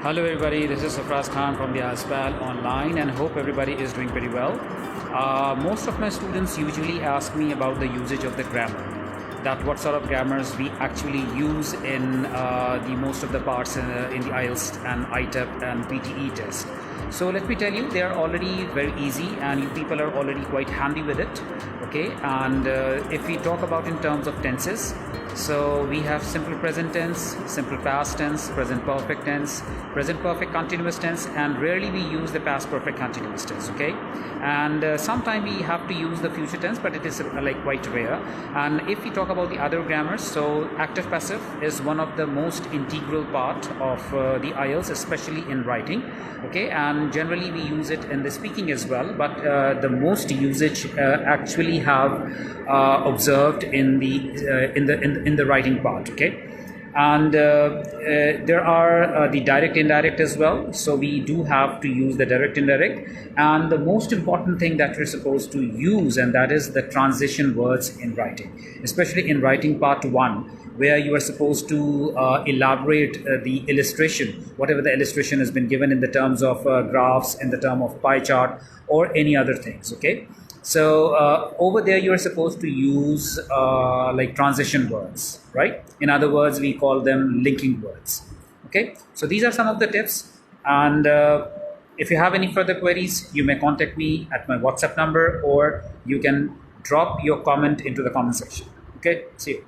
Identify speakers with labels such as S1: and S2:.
S1: Hello everybody, this is Sarfaraz Khan from the IELTS PAL online and hope everybody is doing pretty well. Most of my students usually ask me about the usage of the grammar, that what sort of grammars we actually use in the most of the parts in the IELTS and ITEP and PTE test. So let me tell you, they are already very easy and you people are already quite handy with it. Okay, and if we talk about in terms of tenses, so we have simple present tense, simple past tense, present perfect tense, present perfect continuous tense, and rarely we use the past perfect continuous tense. Okay, and sometimes we have to use the future tense, but it is like quite rare. And if we talk about the other grammars, so active passive is one of the most integral part of the IELTS, especially in writing. Okay, and generally we use it in the speaking as well, but the most usage actually have observed in the writing part. Okay, and there are the direct indirect as well, so we do have to use the direct indirect, and the most important thing that we're supposed to use, and that is the transition words in writing, especially in writing part 1, where you are supposed to elaborate the illustration, whatever the illustration has been given in the terms of graphs, in the term of pie chart, or any other things. Okay, so over there you are supposed to use like transition words, right? In other words, we call them linking words. Okay, so these are some of the tips, and if you have any further queries, you may contact me at my WhatsApp number, or you can drop your comment into the comment section. Okay, see you.